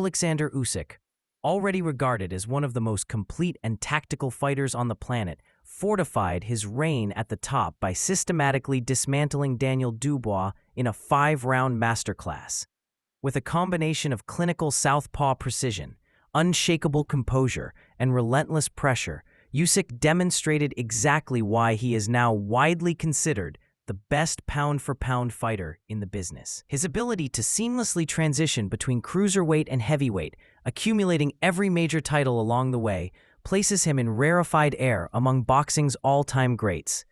Oleksandr Usyk, already regarded as one of the most complete and tactical fighters on the planet, fortified his reign at the top by systematically dismantling Daniel Dubois in a 5-round masterclass. With a combination of clinical southpaw precision, unshakable composure, and relentless pressure, Usyk demonstrated exactly why he is now widely considered the best pound-for-pound fighter in the business. His ability to seamlessly transition between cruiserweight and heavyweight, accumulating every major title along the way, places him in rarefied air among boxing's all-time greats.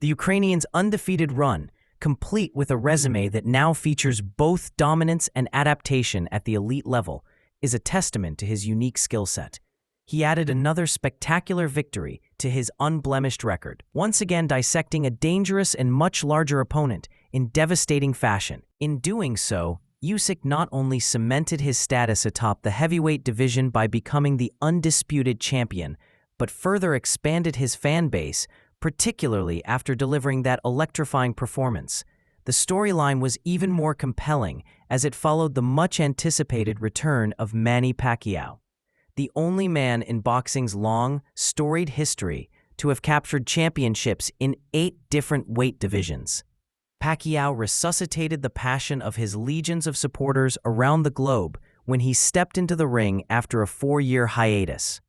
The Ukrainian's undefeated run, complete with a resume that now features both dominance and adaptation at the elite level, is a testament to his unique skill set. He added another spectacular victory to his unblemished record, once again dissecting a dangerous and much larger opponent in devastating fashion. In doing so, Usyk not only cemented his status atop the heavyweight division by becoming the undisputed champion, but further expanded his fan base, particularly after delivering that electrifying performance. The storyline was even more compelling as it followed the much-anticipated return of Manny Pacquiao, the only man in boxing's long, storied history to have captured championships in 8 different weight divisions. Pacquiao resuscitated the passion of his legions of supporters around the globe when he stepped into the ring after a 4-year hiatus.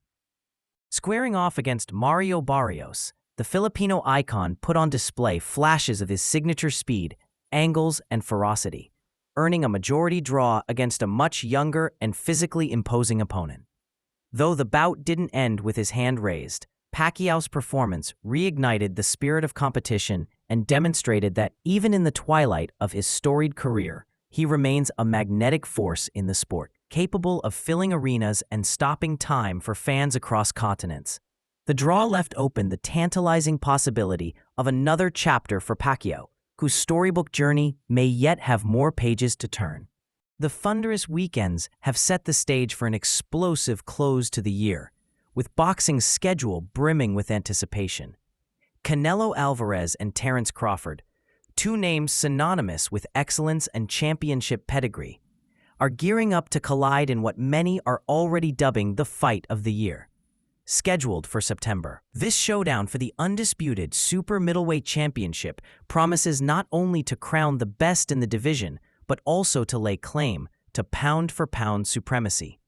Squaring off against Mario Barrios, the Filipino icon put on display flashes of his signature speed, angles, and ferocity, earning a majority draw against a much younger and physically imposing opponent. Though the bout didn't end with his hand raised, Pacquiao's performance reignited the spirit of competition and demonstrated that even in the twilight of his storied career, he remains a magnetic force in the sport, capable of filling arenas and stopping time for fans across continents. The draw left open the tantalizing possibility of another chapter for Pacquiao, whose storybook journey may yet have more pages to turn. The thunderous weekends have set the stage for an explosive close to the year, with boxing's schedule brimming with anticipation. Canelo Alvarez and Terence Crawford, 2 names synonymous with excellence and championship pedigree, are gearing up to collide in what many are already dubbing the fight of the year. Scheduled for September, this showdown for the undisputed super middleweight championship promises not only to crown the best in the division, but also to lay claim to pound-for-pound supremacy.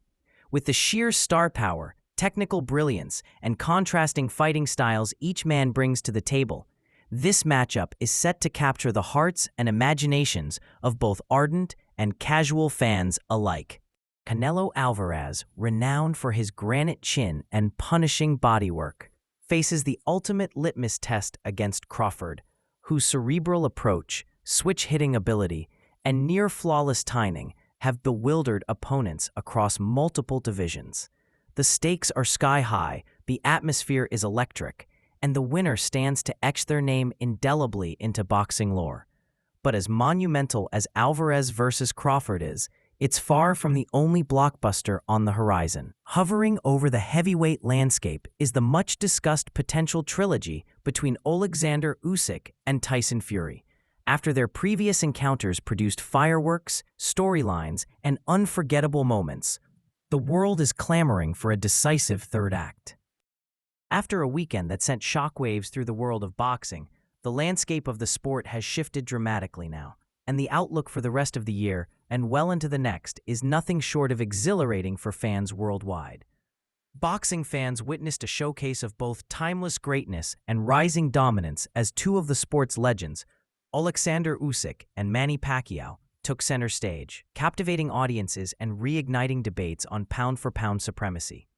With the sheer star power, technical brilliance, and contrasting fighting styles each man brings to the table, this matchup is set to capture the hearts and imaginations of both ardent and casual fans alike. Canelo Alvarez, renowned for his granite chin and punishing bodywork, faces the ultimate litmus test against Crawford, whose cerebral approach, switch-hitting ability, and near-flawless timing have bewildered opponents across multiple divisions. The stakes are sky-high, the atmosphere is electric, and the winner stands to etch their name indelibly into boxing lore. But as monumental as Alvarez versus Crawford is, it's far from the only blockbuster on the horizon. Hovering over the heavyweight landscape is the much-discussed potential trilogy between Oleksandr Usyk and Tyson Fury. After their previous encounters produced fireworks, storylines, and unforgettable moments, the world is clamoring for a decisive third act. After a weekend that sent shockwaves through the world of boxing, the landscape of the sport has shifted dramatically now, and the outlook for the rest of the year and well into the next is nothing short of exhilarating for fans worldwide. Boxing fans witnessed a showcase of both timeless greatness and rising dominance as 2 of the sport's legends, Oleksandr Usyk and Manny Pacquiao, took center stage, captivating audiences and reigniting debates on pound-for-pound supremacy.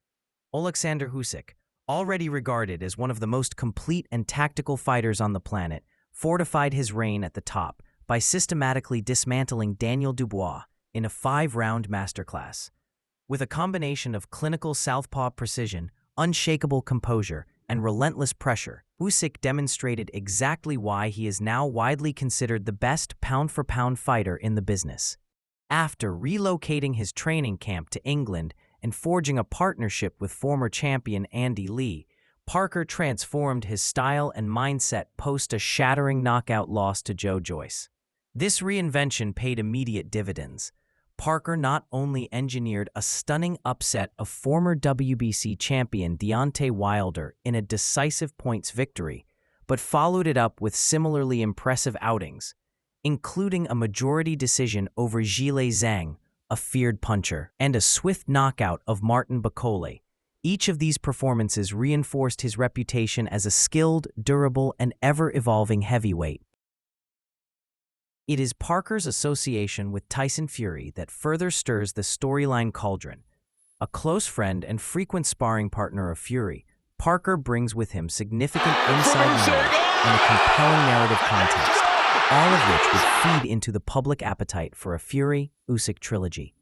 Oleksandr Usyk, already regarded as one of the most complete and tactical fighters on the planet, fortified his reign at the top by systematically dismantling Daniel Dubois in a 5-round masterclass. With a combination of clinical southpaw precision, unshakable composure, and relentless pressure, Usyk demonstrated exactly why he is now widely considered the best pound-for-pound fighter in the business. After relocating his training camp to England and forging a partnership with former champion Andy Lee, Parker transformed his style and mindset post a shattering knockout loss to Joe Joyce. This reinvention paid immediate dividends. Parker not only engineered a stunning upset of former WBC champion Deontay Wilder in a decisive points victory, but followed it up with similarly impressive outings, including a majority decision over Zhilei Zhang, a feared puncher, and a swift knockout of Martin Bakole. Each of these performances reinforced his reputation as a skilled, durable, and ever-evolving heavyweight. It is Parker's association with Tyson Fury that further stirs the storyline cauldron. A close friend and frequent sparring partner of Fury, Parker brings with him significant inside knowledge and a compelling narrative context, all of which would feed into the public appetite for a Fury-Usyk trilogy.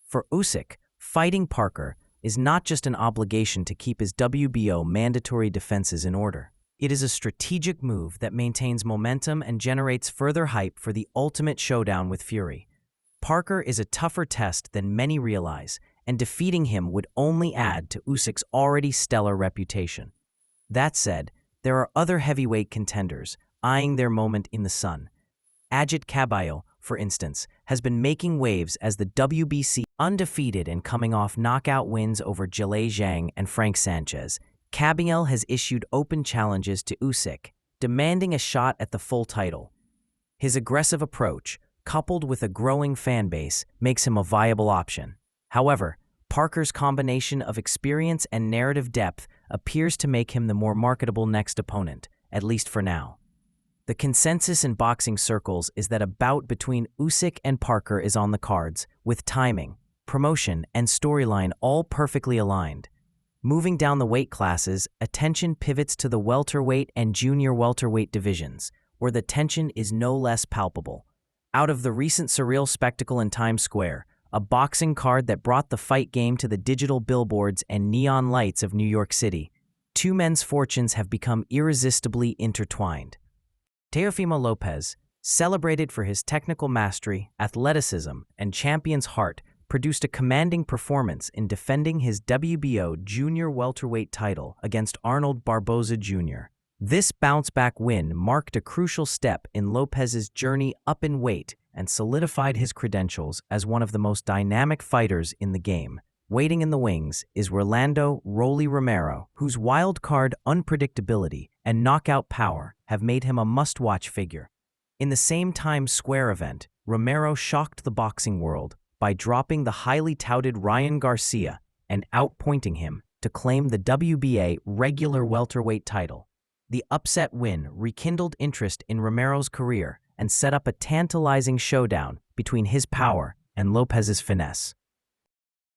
For Usyk, fighting Parker is not just an obligation to keep his WBO mandatory defenses in order. It is a strategic move that maintains momentum and generates further hype for the ultimate showdown with Fury. Parker is a tougher test than many realize, and defeating him would only add to Usyk's already stellar reputation. That said, there are other heavyweight contenders eyeing their moment in the sun. Ajit Caballo, for instance, has been making waves as the WBC undefeated and coming off knockout wins over Zhilei Zhang and Frank Sanchez. Caballo has issued open challenges to Usyk, demanding a shot at the full title. His aggressive approach, coupled with a growing fan base, makes him a viable option. However, Parker's combination of experience and narrative depth appears to make him the more marketable next opponent, at least for now. The consensus in boxing circles is that a bout between Usyk and Parker is on the cards, with timing, promotion, and storyline all perfectly aligned. Moving down the weight classes, attention pivots to the welterweight and junior welterweight divisions, where the tension is no less palpable. Out of the recent surreal spectacle in Times Square, a boxing card that brought the fight game to the digital billboards and neon lights of New York City, two men's fortunes have become irresistibly intertwined. Teofimo Lopez, celebrated for his technical mastery, athleticism, and champion's heart, produced a commanding performance in defending his WBO junior welterweight title against Arnold Barboza Jr. This bounce-back win marked a crucial step in Lopez's journey up in weight and solidified his credentials as one of the most dynamic fighters in the game. Waiting in the wings is Rolando "Rolly" Romero, whose wild-card unpredictability and knockout power have made him a must-watch figure. In the same Times Square event, Romero shocked the boxing world by dropping the highly touted Ryan Garcia and outpointing him to claim the WBA regular welterweight title. The upset win rekindled interest in Romero's career and set up a tantalizing showdown between his power and Lopez's finesse.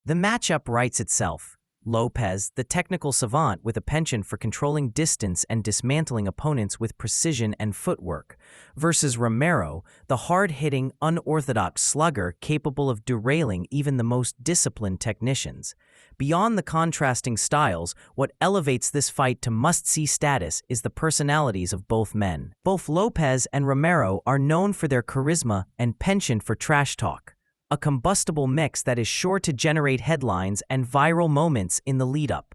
The matchup writes itself. Lopez, the technical savant with a penchant for controlling distance and dismantling opponents with precision and footwork, versus Romero, the hard-hitting, unorthodox slugger capable of derailing even the most disciplined technicians. Beyond the contrasting styles, what elevates this fight to must-see status is the personalities of both men. Both Lopez and Romero are known for their charisma and penchant for trash talk, a combustible mix that is sure to generate headlines and viral moments in the lead-up.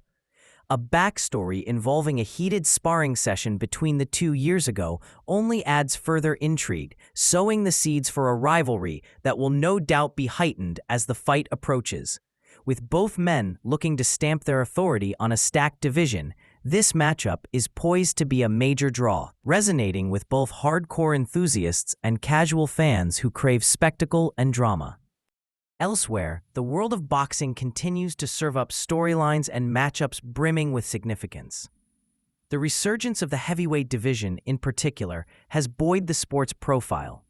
A backstory involving a heated sparring session between the two years ago only adds further intrigue, sowing the seeds for a rivalry that will no doubt be heightened as the fight approaches. With both men looking to stamp their authority on a stacked division, this matchup is poised to be a major draw, resonating with both hardcore enthusiasts and casual fans who crave spectacle and drama. Elsewhere, the world of boxing continues to serve up storylines and matchups brimming with significance. The resurgence of the heavyweight division, in particular, has buoyed the sport's profile.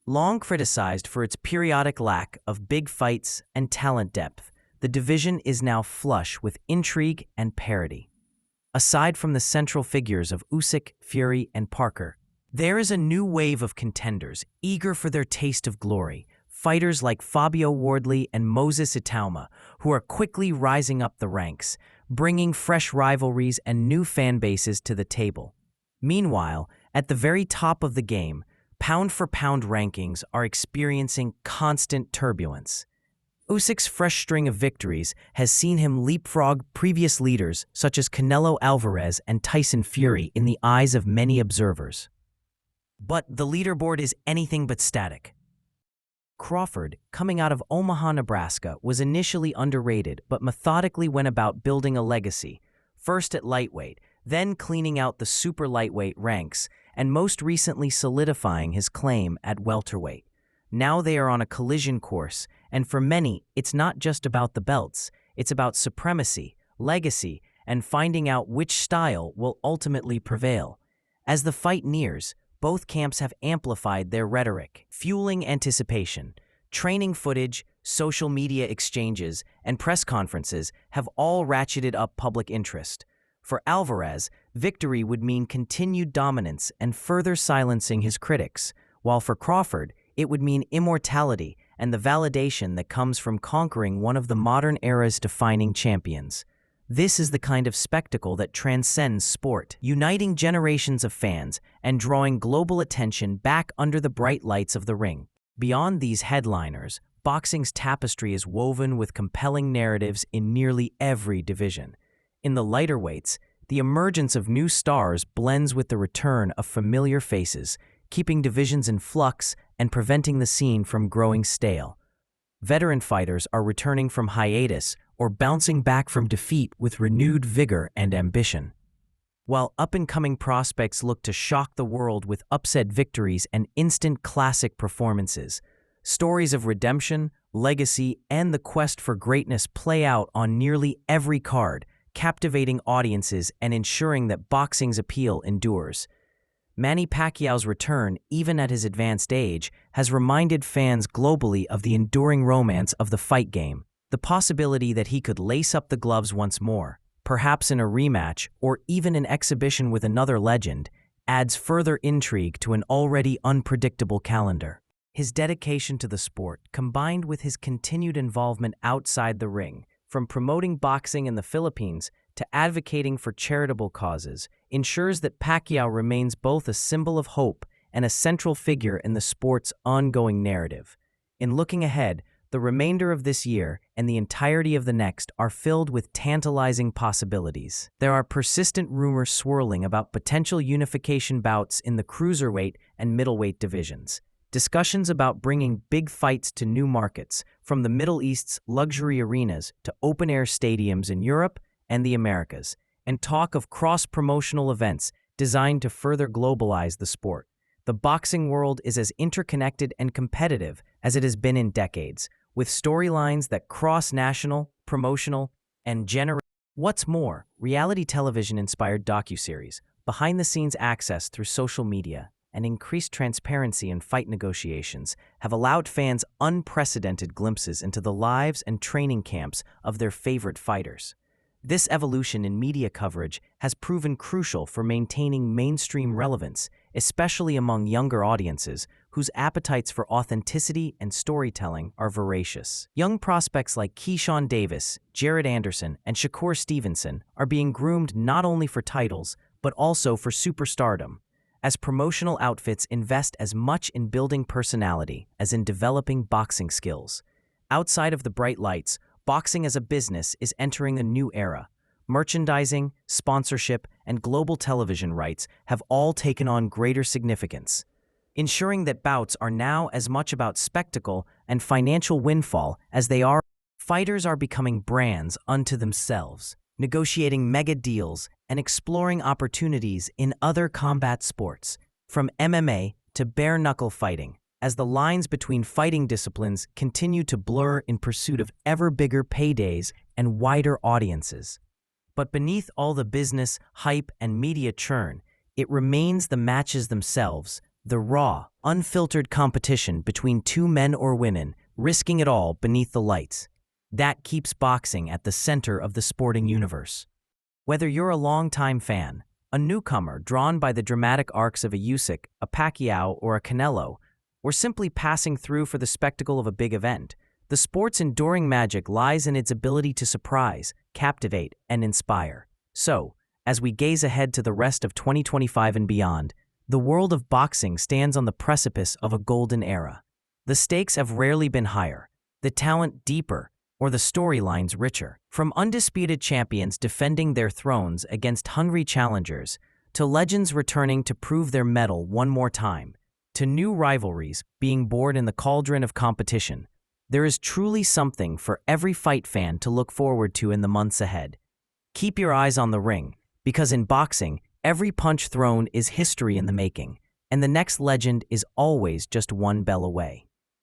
Long criticized for its periodic lack of big fights and talent depth, the division is now flush with intrigue and parity. Aside from the central figures of Usyk, Fury, and Parker, there is a new wave of contenders eager for their taste of glory. Fighters like Fabio Wardley and Moses Itauma, who are quickly rising up the ranks, bringing fresh rivalries and new fan bases to the table. Meanwhile, at the very top of the game, pound-for-pound rankings are experiencing constant turbulence. Usyk's fresh string of victories has seen him leapfrog previous leaders such as Canelo Alvarez and Tyson Fury in the eyes of many observers. But the leaderboard is anything but static. Crawford, coming out of Omaha, Nebraska, was initially underrated but methodically went about building a legacy, first at lightweight, then cleaning out the super lightweight ranks, and most recently solidifying his claim at welterweight. Now they are on a collision course, and for many, it's not just about the belts, it's about supremacy, legacy, and finding out which style will ultimately prevail. As the fight nears, both camps have amplified their rhetoric, fueling anticipation. Training footage, social media exchanges, and press conferences have all ratcheted up public interest. For Alvarez, victory would mean continued dominance and further silencing his critics, while for Crawford, it would mean immortality and the validation that comes from conquering one of the modern era's defining champions. This is the kind of spectacle that transcends sport, uniting generations of fans and drawing global attention back under the bright lights of the ring. Beyond these headliners, boxing's tapestry is woven with compelling narratives in nearly every division. In the lighter weights, the emergence of new stars blends with the return of familiar faces, keeping divisions in flux and preventing the scene from growing stale. Veteran fighters are returning from hiatus or bouncing back from defeat with renewed vigor and ambition, while up-and-coming prospects look to shock the world with upset victories and instant classic performances. Stories of redemption, legacy, and the quest for greatness play out on nearly every card, captivating audiences and ensuring that boxing's appeal endures. Manny Pacquiao's return, even at his advanced age, has reminded fans globally of the enduring romance of the fight game. The possibility that he could lace up the gloves once more, perhaps in a rematch or even an exhibition with another legend, adds further intrigue to an already unpredictable calendar. His dedication to the sport, combined with his continued involvement outside the ring, from promoting boxing in the Philippines to advocating for charitable causes, ensures that Pacquiao remains both a symbol of hope and a central figure in the sport's ongoing narrative. In looking ahead, the remainder of this year and the entirety of the next are filled with tantalizing possibilities. There are persistent rumors swirling about potential unification bouts in the cruiserweight and middleweight divisions. Discussions about bringing big fights to new markets, from the Middle East's luxury arenas to open-air stadiums in Europe and the Americas, and talk of cross-promotional events designed to further globalize the sport. The boxing world is as interconnected and competitive as it has been in decades, with storylines that cross national, promotional, and generational. What's more, reality television-inspired docuseries, behind-the-scenes access through social media, and increased transparency in fight negotiations have allowed fans unprecedented glimpses into the lives and training camps of their favorite fighters. This evolution in media coverage has proven crucial for maintaining mainstream relevance, especially among younger audiences whose appetites for authenticity and storytelling are voracious. Young prospects like Keyshawn Davis, Jared Anderson, and Shakur Stevenson are being groomed not only for titles, but also for superstardom, as promotional outfits invest as much in building personality as in developing boxing skills. Outside of the bright lights, boxing as a business is entering a new era. Merchandising, sponsorship, and global television rights have all taken on greater significance, ensuring that bouts are now as much about spectacle and financial windfall as they are. Fighters are becoming brands unto themselves, negotiating mega deals and exploring opportunities in other combat sports, from MMA to bare-knuckle fighting, as the lines between fighting disciplines continue to blur in pursuit of ever bigger paydays and wider audiences. But beneath all the business, hype, and media churn, it remains the matches themselves, the raw, unfiltered competition between two men or women, risking it all beneath the lights. That keeps boxing at the center of the sporting universe. Whether you're a longtime fan, a newcomer drawn by the dramatic arcs of a Usyk, a Pacquiao, or a Canelo, or simply passing through for the spectacle of a big event, the sport's enduring magic lies in its ability to surprise, captivate, and inspire. So, as we gaze ahead to the rest of 2025 and beyond, the world of boxing stands on the precipice of a golden era. The stakes have rarely been higher, the talent deeper, or the storylines richer. From undisputed champions defending their thrones against hungry challengers, to legends returning to prove their mettle one more time, to new rivalries being born in the cauldron of competition, there is truly something for every fight fan to look forward to in the months ahead. Keep your eyes on the ring, because in boxing, every punch thrown is history in the making, and the next legend is always just one bell away.